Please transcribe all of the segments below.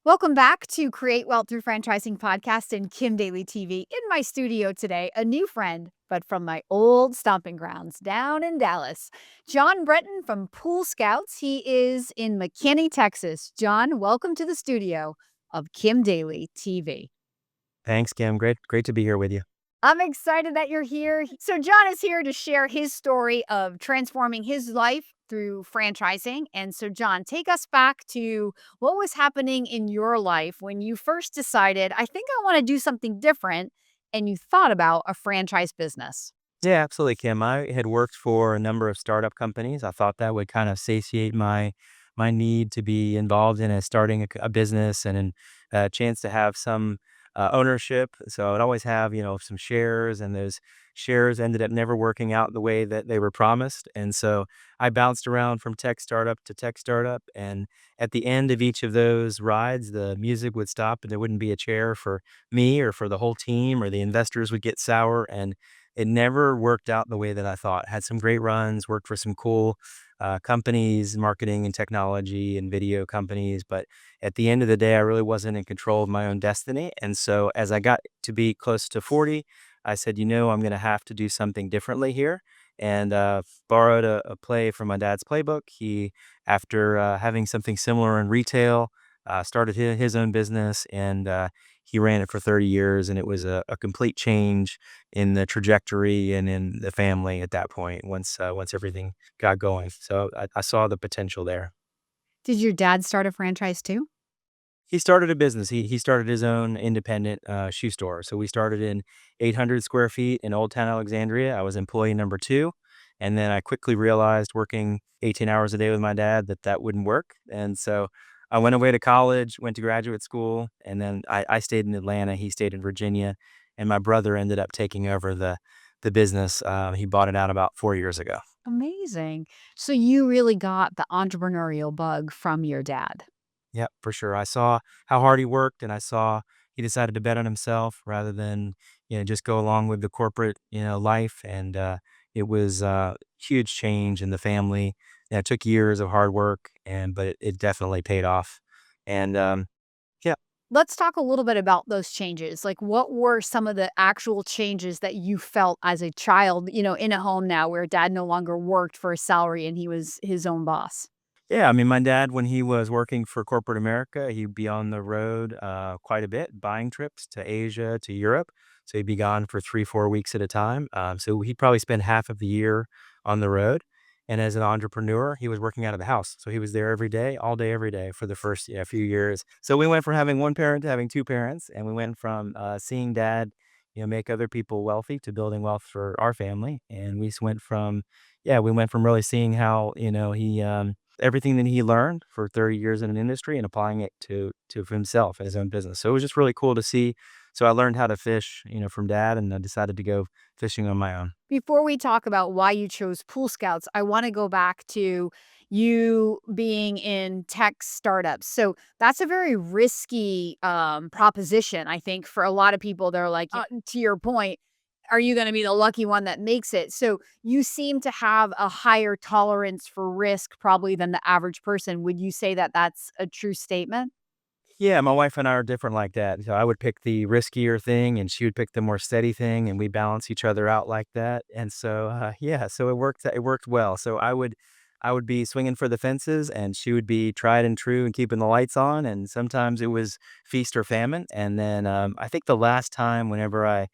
Welcome back to Create Wealth Through Franchising Podcast and Kim Daily TV. In my studio today, a new friend, but from my old stomping grounds down in Dallas, John Breton from Pool Scouts. He is in McKinney, Texas. John, welcome to the studio of Kim Daily TV. Thanks, Kim. Great to be here with you. I'm excited that you're here. So, John is here to share his story of transforming his life through franchising. And so, John, take us back to what was happening in your life when you first decided, I think I want to do something different, and you thought about a franchise business. Yeah, absolutely, Kim. I had worked for a number of startup companies. I thought that would kind of satiate my need to be involved in starting a business and a chance to have some ownership. So I'd always have some shares, and those shares ended up never working out the way that they were promised. And so I bounced around from tech startup to tech startup, and at the end of each of those rides, the music would stop, and there wouldn't be a chair for me or for the whole team, or the investors would get sour, and it never worked out the way that I thought. Had some great runs, worked for some cool companies, marketing and technology and video companies. But at the end of the day, I really wasn't in control of my own destiny. And so as I got to be close to 40, I said, I'm going to have to do something differently here. And borrowed a play from my dad's playbook. He, after having something similar in retail, started his own business, and he ran it for 30 years. And it was a complete change in the trajectory and in the family at that point once everything got going. So I saw the potential there. Did your dad start a franchise too? He started a business. He started his own independent shoe store. So we started in 800 square feet in Old Town Alexandria. I was employee number two. And then I quickly realized, working 18 hours a day with my dad, that wouldn't work. And so I went away to college, went to graduate school, and then I stayed in Atlanta. He stayed in Virginia. And my brother ended up taking over the business. He bought it out about 4 years ago. Amazing. So, you really got the entrepreneurial bug from your dad. Yeah, for sure. I saw how hard he worked, and I saw he decided to bet on himself rather than, just go along with the corporate, life. And it was a huge change in the family. Yeah, it took years of hard work, but it definitely paid off. And yeah. Let's talk a little bit about those changes. Like, what were some of the actual changes that you felt as a child, in a home now where dad no longer worked for a salary and he was his own boss? Yeah, I mean, my dad, when he was working for corporate America, he'd be on the road quite a bit, buying trips to Asia, to Europe. So he'd be gone for 3, 4 weeks at a time. So he'd probably spend half of the year on the road. And as an entrepreneur, he was working out of the house. So he was there every day, all day, every day for the first few years. So we went from having one parent to having two parents, and we went from seeing dad, make other people wealthy, to building wealth for our family. And we just went from, yeah, we went from really seeing how, he everything that he learned for 30 years in an industry and applying it to himself and his own business. So it was just really cool to see. So I learned how to fish, from dad, and I decided to go fishing on my own. Before we talk about why you chose Pool Scouts, I want to go back to you being in tech startups. So that's a very risky proposition, I think, for a lot of people. They're like, to your point, are you going to be the lucky one that makes it? So you seem to have a higher tolerance for risk probably than the average person. Would you say that that's a true statement? Yeah, my wife and I are different like that. So I would pick the riskier thing, and she would pick the more steady thing, and we balance each other out like that. And so, yeah, so it worked. It worked well. So I would be swinging for the fences, and she would be tried and true and keeping the lights on. And sometimes it was feast or famine. And then I think the last time, whenever I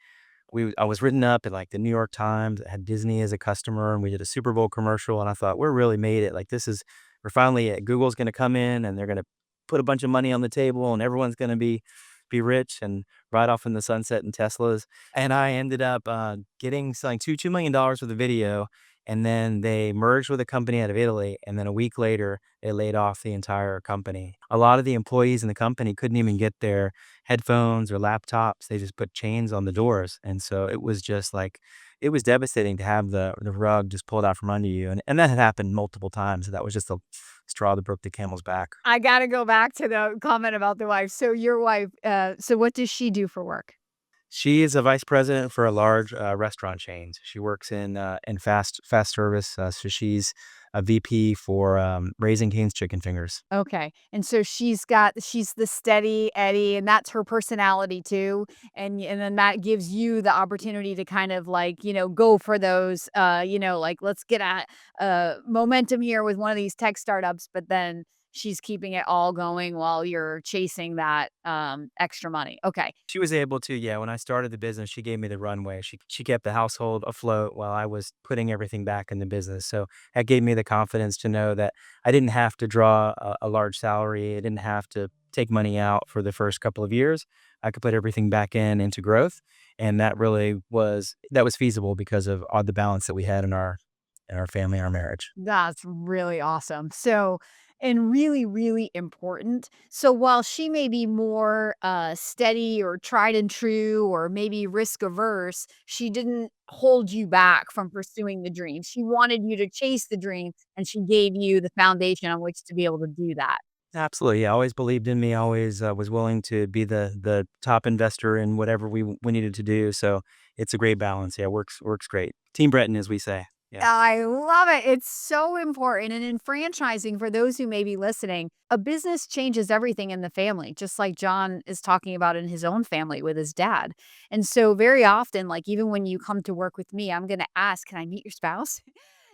was written up at like the New York Times, I had Disney as a customer, and we did a Super Bowl commercial, and I thought, we're really made it. Like, we're finally Google's going to come in, and they're going to put a bunch of money on the table, and everyone's going to be rich and ride off in the sunset in Teslas. And I ended up selling $2 million worth of video. And then they merged with a company out of Italy. And then a week later, they laid off the entire company. A lot of the employees in the company couldn't even get their headphones or laptops. They just put chains on the doors. And so it was just like, it was devastating to have the rug just pulled out from under you. And that had happened multiple times. So that was just the straw that broke the camel's back. I got to go back to the comment about the wife. So your wife, so what does she do for work? She is a vice president for a large restaurant chain. She works in fast service. So she's a VP for Raising Cane's Chicken Fingers. Okay, and so she's the steady Eddie, and that's her personality too, and then that gives you the opportunity to kind of, like, go for those, like, "Let's get at, momentum here with one of these tech startups," but then she's keeping it all going while you're chasing that, extra money. Okay. She was able to, yeah, when I started the business, she gave me the runway. She kept the household afloat while I was putting everything back in the business. So that gave me the confidence to know that I didn't have to draw a large salary. I didn't have to take money out for the first couple of years. I could put everything back into growth. And that was feasible because of all the balance that we had in our family, our marriage. That's really awesome. So, and really, really important. So while she may be more steady or tried and true or maybe risk averse, she didn't hold you back from pursuing the dream. She wanted you to chase the dream and she gave you the foundation on which to be able to do that. Absolutely. Yeah, always believed in me, always was willing to be the top investor in whatever we needed to do. So it's a great balance. Yeah, works great. Team Breton, as we say. Yeah. I love it. It's so important. And in franchising, for those who may be listening, a business changes everything in the family, just like John is talking about in his own family with his dad. And so, very often, like even when you come to work with me, I'm going to ask, "Can I meet your spouse?"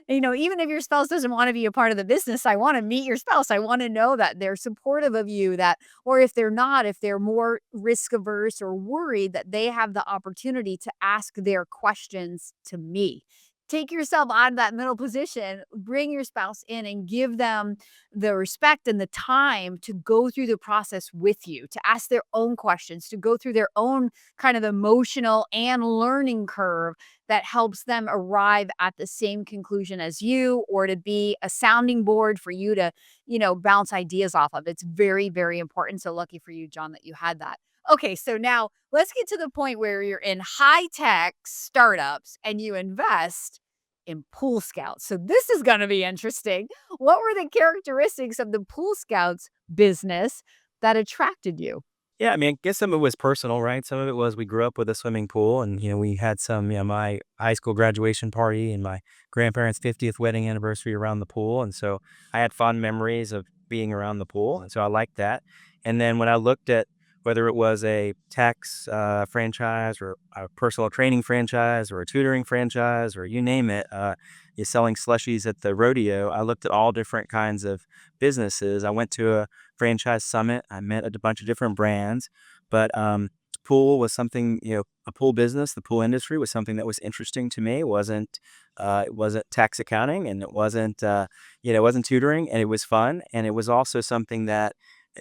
Even if your spouse doesn't want to be a part of the business, I want to meet your spouse. I want to know that they're supportive of you, that, or if they're not, if they're more risk averse or worried, that they have the opportunity to ask their questions to me. Take yourself out of that middle position, bring your spouse in and give them the respect and the time to go through the process with you, to ask their own questions, to go through their own kind of emotional and learning curve that helps them arrive at the same conclusion as you, or to be a sounding board for you to, bounce ideas off of. It's very, very important. So lucky for you, John, that you had that. Okay, so now let's get to the point where you're in high tech startups and you invest in pool scouts. So this is going to be interesting. What were the characteristics of the pool scouts business that attracted you? Yeah, I mean, I guess some of it was personal, right? Some of it was we grew up with a swimming pool and, we had some, my high school graduation party and my grandparents' 50th wedding anniversary around the pool. And so I had fond memories of being around the pool. And so I liked that. And then when I looked at whether it was a tax franchise or a personal training franchise or a tutoring franchise or you name it, you're selling slushies at the rodeo, I looked at all different kinds of businesses. I went to a franchise summit. I met a bunch of different brands, but pool was something, a pool business, the pool industry was something that was interesting to me. It wasn't tax accounting, and it wasn't tutoring, and it was fun, and it was also something that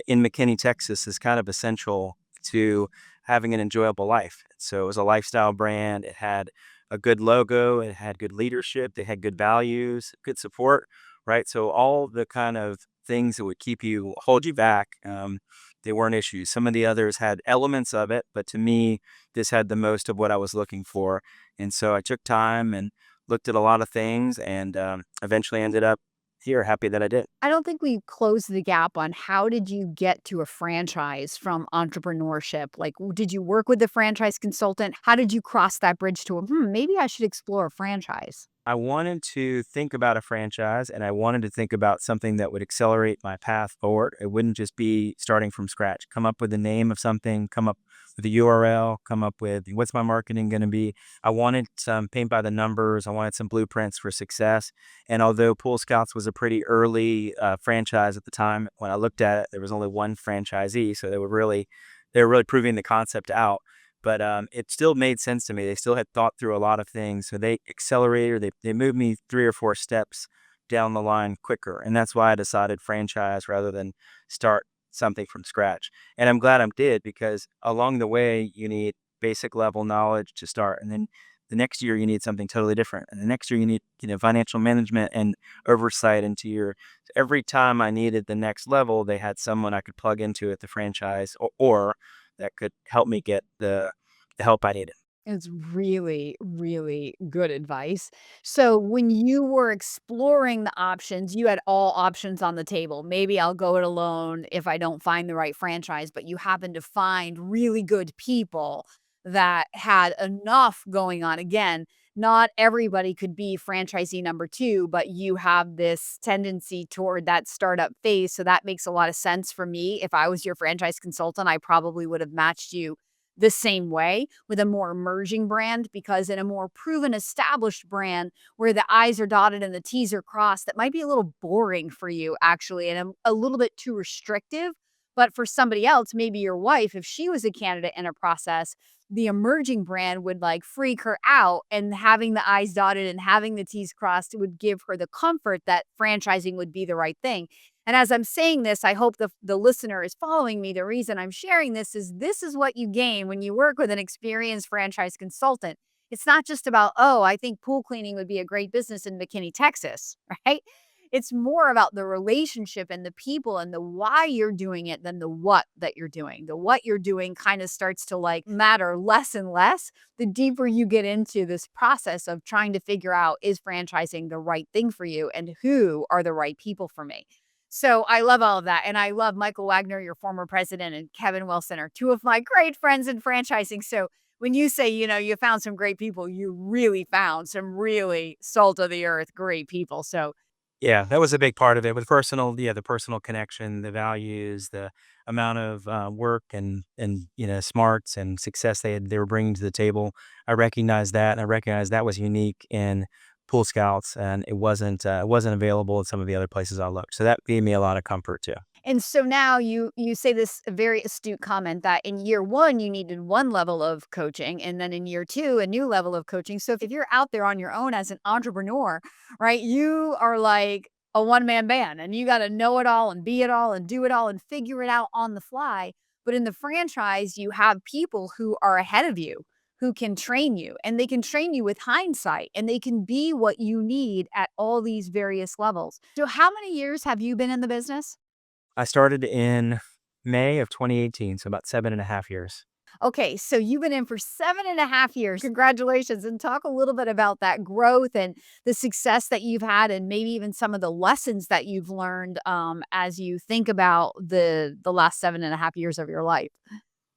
in McKinney, Texas, is kind of essential to having an enjoyable life. So it was a lifestyle brand. It had a good logo. It had good leadership. They had good values, good support, right? So all the kind of things that would hold you back, they weren't issues. Some of the others had elements of it, but to me, this had the most of what I was looking for. And so I took time and looked at a lot of things and eventually ended up here, happy that I did. I don't think we closed the gap on how did you get to a franchise from entrepreneurship? Like, did you work with the franchise consultant? How did you cross that bridge to, maybe I should explore a franchise? I wanted to think about a franchise and I wanted to think about something that would accelerate my path forward. It wouldn't just be starting from scratch. Come up with the name of something, come up with a URL, come up with what's my marketing going to be. I wanted some paint by the numbers. I wanted some blueprints for success. And although Pool Scouts was a pretty early franchise at the time, when I looked at it, there was only one franchisee. So they were really proving the concept out, but it still made sense to me. They still had thought through a lot of things, so they accelerated. They moved me 3 or 4 steps down the line quicker, and that's why I decided franchise rather than start something from scratch. And I'm glad I did because along the way you need basic level knowledge to start, and then the next year you need something totally different, and the next year you need financial management and oversight into your. Every time I needed the next level, they had someone I could plug into at the franchise or that could help me get the help I needed. It's really, really good advice. So when you were exploring the options, you had all options on the table. Maybe I'll go it alone if I don't find the right franchise, but you happen to find really good people that had enough going on. Again, not everybody could be franchisee number 2, but you have this tendency toward that startup phase, so that makes a lot of sense for me. If I was your franchise consultant, I probably would have matched you the same way with a more emerging brand, because in a more proven, established brand where the I's are dotted and the T's are crossed, that might be a little boring for you actually, and a little bit too restrictive. But for somebody else, maybe your wife, if she was a candidate in a process, the emerging brand would like freak her out, and having the I's dotted and having the T's crossed would give her the comfort that franchising would be the right thing. And as I'm saying this, I hope the listener is following me. The reason I'm sharing this is what you gain when you work with an experienced franchise consultant. It's not just about, oh, I think pool cleaning would be a great business in McKinney, Texas, right? It's more about the relationship and the people and the why you're doing it than the what that you're doing. The what you're doing kind of starts to like matter less and less the deeper you get into this process of trying to figure out, is franchising the right thing for you and who are the right people for me? So I love all of that. And I love Michael Wagner, your former president, and Kevin Wilson are two of my great friends in franchising. So when you say, you found some great people, you really found some really salt of the earth, great people. So Yeah, that was a big part of it with the personal connection, the values, the amount of work and smarts and success they were bringing to the table. I recognized that, and I recognized that was unique in Pool Scouts, and it wasn't available in some of the other places I looked. So that gave me a lot of comfort too. And so now you say this very astute comment that in year 1, you needed one level of coaching, and then in year 2, a new level of coaching. So if you're out there on your own as an entrepreneur, right, you are like a one-man band, and you gotta know it all and be it all and do it all and figure it out on the fly. But in the franchise, you have people who are ahead of you, who can train you, and they can train you with hindsight, and they can be what you need at all these various levels. So how many years have you been in the business? I started in May of 2018, so about 7.5 years. Okay, so you've been in for 7.5 years. Congratulations. And talk a little bit about that growth and the success that you've had, and maybe even some of the lessons that you've learned as you think about the last 7.5 years of your life.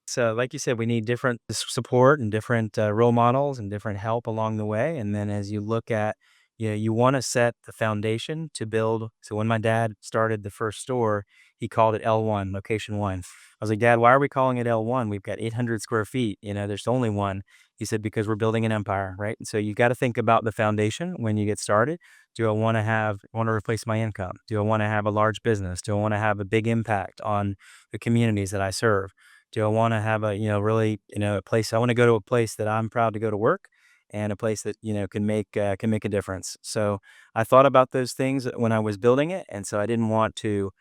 So, like you said, we need different support and different role models and different help along the way. And then as you look at, you want to set the foundation to build. So when my dad started the first store, he called it L1, location one. I was like, Dad, why are we calling it L1? We've got 800 square feet. There's only one. He said, because we're building an empire, right? And so you got to think about the foundation when you get started. Do I want to replace my income? Do I want to have a large business? Do I want to have a big impact on the communities that I serve? Do I wanna have really, a place I wanna go to a place that I'm proud to go to work, and a place that, can make a difference. So, I thought about those things when I was building it, and so I didn't want to,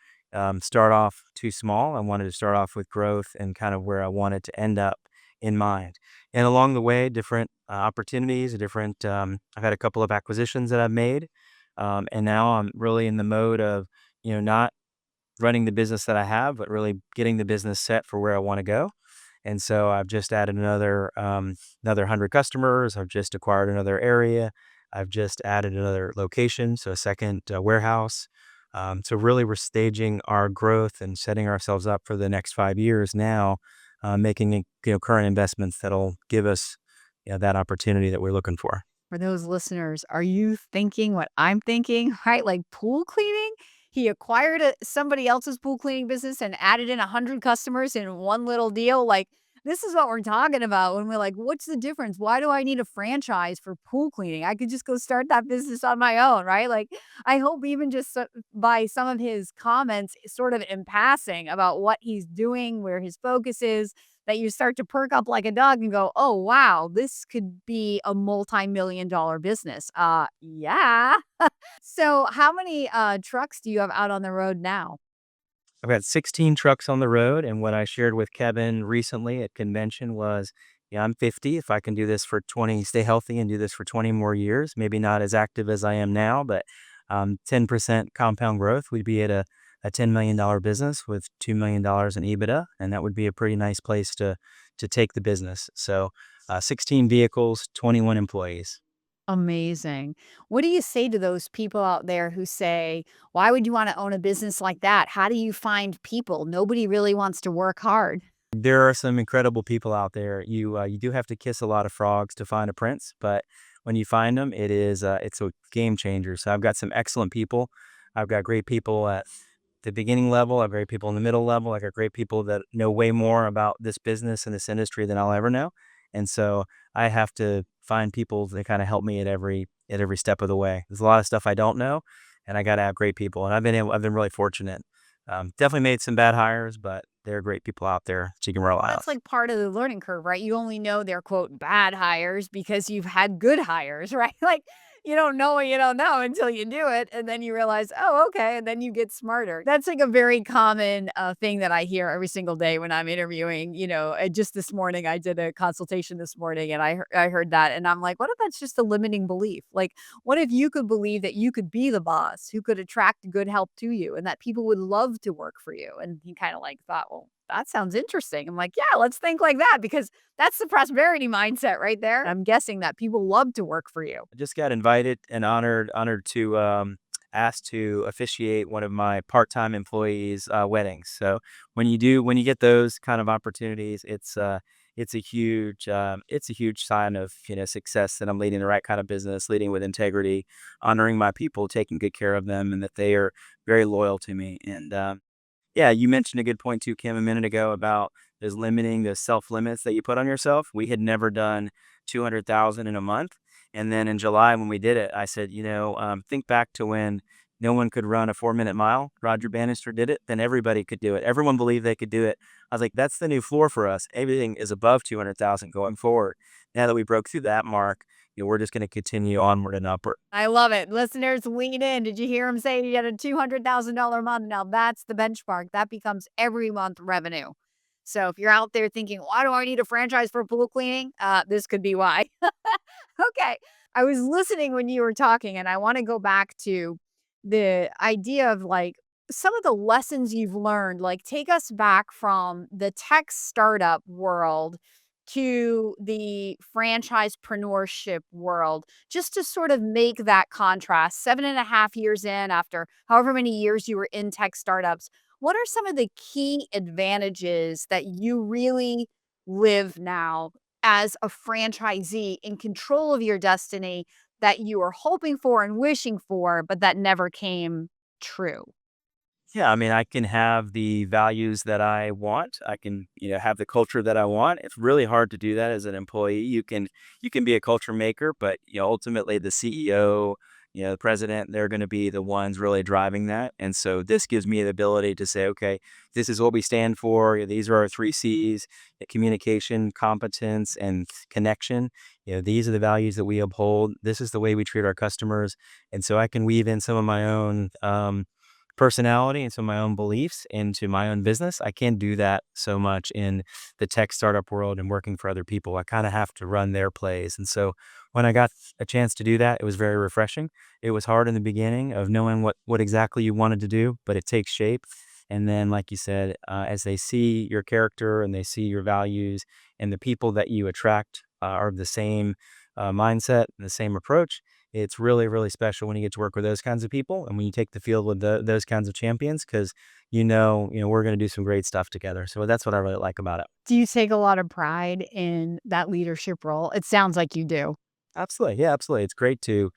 start off too small. I wanted to start off with growth and kind of where I wanted to end up in mind. And along the way, different, opportunities, I've had a couple of acquisitions that I've made, and now I'm really in the mode of, not running the business that I have, but really getting the business set for where I want to go. And so I've just added another 100 customers. I've just acquired another area. I've just added another location, so a second warehouse. So really, we're staging our growth and setting ourselves up for the next 5 years now, making current investments that'll give us that opportunity that we're looking for. For those listeners, are you thinking what I'm thinking? Right? Like pool cleaning? He acquired somebody else's pool cleaning business and added in 100 customers in one little deal. Like, this is what we're talking about when we're like, what's the difference? Why do I need a franchise for pool cleaning? I could just go start that business on my own, right? Like, I hope even just by some of his comments, sort of in passing about what he's doing, where his focus is, that you start to perk up like a dog and go, "Oh, wow, this could be a multi-million dollar business." Yeah. So how many, trucks do you have out on the road now? I've got 16 trucks on the road, and what I shared with Kevin recently at convention was, yeah, I'm 50. If I can do this for 20, stay healthy and do this for 20 more years, maybe not as active as I am now, but 10% compound growth, we'd be at a $10 million business with $2 million in EBITDA, and that would be a pretty nice place to take the business. So 16 vehicles, 21 employees. Amazing. What do you say to those people out there who say, "Why would you wanna own a business like that? How do you find people? Nobody really wants to work hard." There are some incredible people out there. You do have to kiss a lot of frogs to find a prince, but when you find them, it's a game changer. So I've got some excellent people. I've got great people at the beginning level. I've got great people in the middle level. I got great people that know way more about this business and this industry than I'll ever know. And so I have to find people that kind of help me at every step of the way. There's a lot of stuff I don't know, and I got to have great people. And I've been really fortunate. Definitely made some bad hires, but there are great people out there that you can Well, rely on. that's like part of the learning curve, right? You only know they're quote bad hires because you've had good hires, right? Like you don't know what you don't know until you do it. And then you realize, oh, okay. And then you get smarter. That's like a very common thing that I hear every single day when I'm interviewing. Just this morning, I did a consultation this morning and I heard that. And I'm like, what if that's just a limiting belief? Like, what if you could believe that you could be the boss who could attract good help to you and that people would love to work for you? And he kind of like thought, well, that sounds interesting. I'm like, yeah, let's think like that because that's the prosperity mindset right there. I'm guessing that people love to work for you. I just got invited and honored to asked to officiate one of my part-time employees' weddings. So when you get those kind of opportunities, it's a huge sign of success that I'm leading the right kind of business, leading with integrity, honoring my people, taking good care of them, and that they are very loyal to me. And yeah, you mentioned a good point too, Kim, a minute ago about those self limits that you put on yourself. We had never done 200,000 in a month. And then in July, when we did it, I said, think back to when no one could run a 4-minute mile. Roger Bannister did it. Then everybody could do it. Everyone believed they could do it. I was like, that's the new floor for us. Everything is above 200,000 going forward. Now that we broke through that mark, we're just going to continue onward and upward. I love it. Listeners, lean in. Did you hear him say he had a $200,000 month? Now that's the benchmark. That becomes every month revenue. So if you're out there thinking, why do I need a franchise for pool cleaning? This could be why. Okay. I was listening when you were talking, and I want to go back to the idea of like some of the lessons you've learned. Like, take us back from the tech startup world to the franchisepreneurship world, just to sort of make that contrast. 7.5 years in, after however many years you were in tech startups, what are some of the key advantages that you really live now as a franchisee in control of your destiny that you were hoping for and wishing for, but that never came true? Yeah, I mean, I can have the values that I want. I can, have the culture that I want. It's really hard to do that as an employee. You can be a culture maker, but ultimately the CEO, the president, they're going to be the ones really driving that. And so this gives me the ability to say, okay, this is what we stand for. These are our three C's: communication, competence, and connection. These are the values that we uphold. This is the way we treat our customers. And so I can weave in some of my own personality and some of my own beliefs into my own business. I can't do that so much in the tech startup world and working for other people. I kind of have to run their plays. And so when I got a chance to do that, it was very refreshing. It was hard in the beginning of knowing what exactly you wanted to do, but it takes shape. And then, like you said, as they see your character and they see your values and the people that you attract are of the same mindset and the same approach, it's really, really special when you get to work with those kinds of people and when you take the field with those kinds of champions because we're going to do some great stuff together. So that's what I really like about it. Do you take a lot of pride in that leadership role? It sounds like you do. Absolutely. Yeah, absolutely. It's great to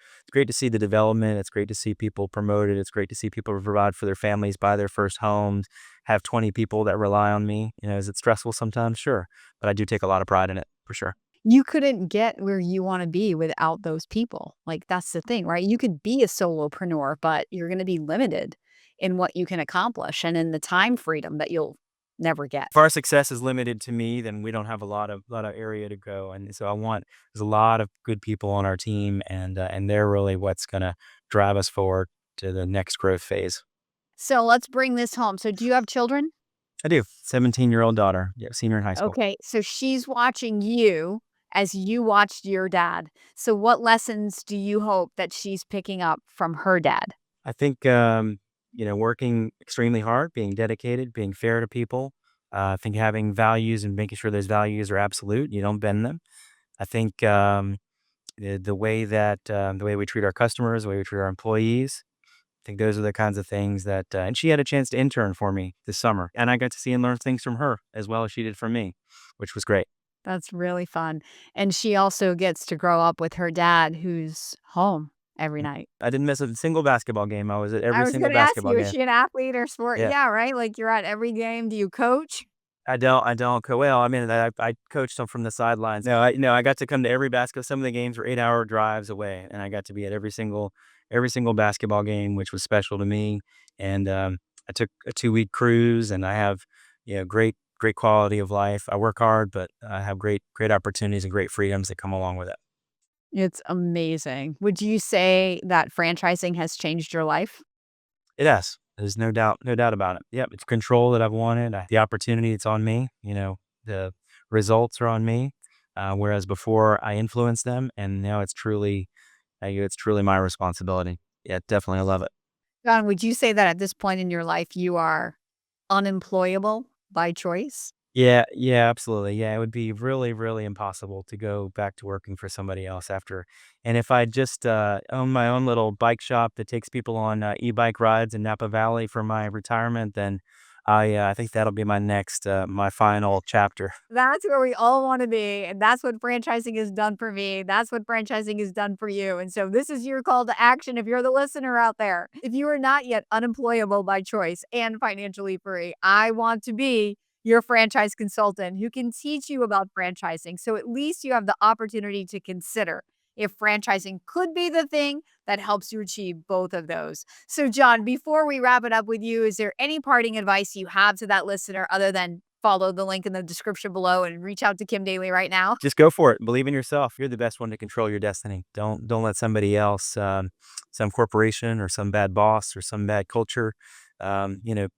see the development. It's great to see people promoted. It's great to see people provide for their families, buy their first homes, have 20 people that rely on me. Is it stressful sometimes? Sure. But I do take a lot of pride in it for sure. You couldn't get where you wanna be without those people. Like, that's the thing, right? You could be a solopreneur, but you're gonna be limited in what you can accomplish and in the time freedom that you'll never get. If our success is limited to me, then we don't have a lot of area to go. And so there's a lot of good people on our team, and they're really what's gonna drive us forward to the next growth phase. So, let's bring this home. So, do you have children? I do. 17-year-old daughter, yeah, senior in high school. Okay, so she's watching you as you watched your dad. So, what lessons do you hope that she's picking up from her dad? I think working extremely hard, being dedicated, being fair to people. I think having values and making sure those values are absolute. You don't bend them. I think the way we treat our customers, the way we treat our employees. I think those are the kinds of things that. And she had a chance to intern for me this summer, and I got to see and learn things from her as well as she did from me, which was great. That's really fun. And she also gets to grow up with her dad who's home every Mm. night. I didn't miss a single basketball game. I was at I every was single gonna ask basketball you, is game. she an athlete or sport? Yeah. Yeah, right? Like, you're at every game. Do you coach? I don't well, I mean, I coached them from the sidelines. No, I got to come to every basket some of the games were 8-hour drives away, and I got to be at every single basketball game, which was special to me, and, I took a 2-week cruise, and I have, great quality of life. I work hard, but I have great opportunities and great freedoms that come along with it. It's amazing. Would you say that franchising has changed your life? It has. There's no doubt about it. Yep, it's control that I've wanted. The opportunity, it's on me. The results are on me. Whereas before I influenced them, and now it's truly my responsibility. Yeah, definitely, I love it. John, would you say that at this point in your life, you are unemployable by choice? Yeah, yeah, absolutely. Yeah, it would be really, really impossible to go back to working for somebody else after. And if I just own my own little bike shop that takes people on e-bike rides in Napa Valley for my retirement, then I think that'll be my final chapter. That's where we all wanna be, and that's what franchising has done for me. That's what franchising has done for you, and so this is your call to action if you're the listener out there. If you are not yet unemployable by choice and financially free, I want to be your franchise consultant who can teach you about franchising, so at least you have the opportunity to consider if franchising could be the thing that helps you achieve both of those. So, John, before we wrap it up with you, is there any parting advice you have to that listener other than follow the link in the description below and reach out to Kim Daly right now? Just go for it. Believe in yourself. You're the best one to control your destiny. Don't let somebody else, some corporation or some bad boss or some bad culture,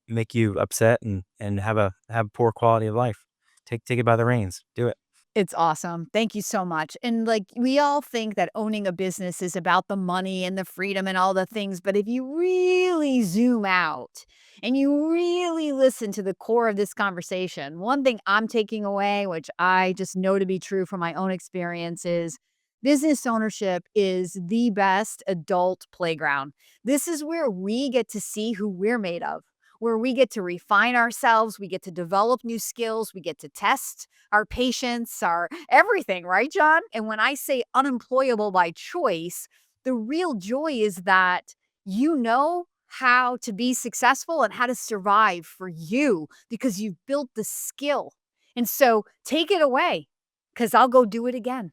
make you upset and have poor quality of life. Take it by the reins. Do it. It's awesome. Thank you so much. And like we all think that owning a business is about the money and the freedom and all the things, but if you really zoom out and you really listen to the core of this conversation, one thing I'm taking away, which I just know to be true from my own experience, is business ownership is the best adult playground. This is where we get to see who we're made of, where we get to refine ourselves, we get to develop new skills, we get to test our patience, our everything, right, John? And when I say unemployable by choice, the real joy is that you know how to be successful and how to survive for you because you've built the skill. And so take it away because I'll go do it again.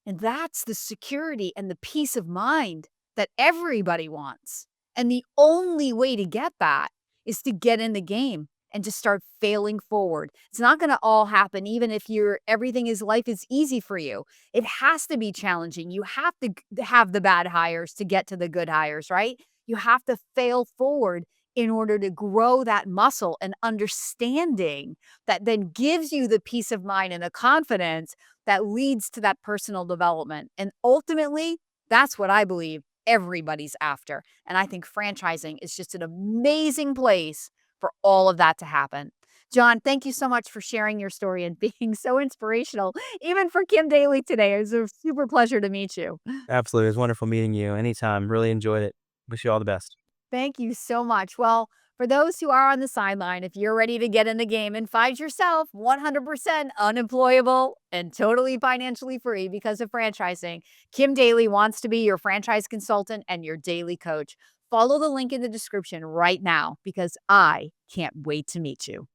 And that's the security and the peace of mind that everybody wants. And the only way to get that is to get in the game and to start failing forward. It's not going to all happen even if you're everything is life is easy for you. It has to be challenging. You have to have the bad hires to get to the good hires, right? You have to fail forward in order to grow that muscle and understanding that then gives you the peace of mind and the confidence that leads to that personal development. And ultimately, that's what I believe everybody's after. And I think franchising is just an amazing place for all of that to happen. John, thank you so much for sharing your story and being so inspirational, even for Kim Daly today. It was a super pleasure to meet you. Absolutely. It was wonderful meeting you. Anytime. Really enjoyed it. Wish you all the best. Thank you so much. Well, for those who are on the sideline, if you're ready to get in the game and find yourself 100% unemployable and totally financially free because of franchising, Kim Daly wants to be your franchise consultant and your daily coach. Follow the link in the description right now because I can't wait to meet you.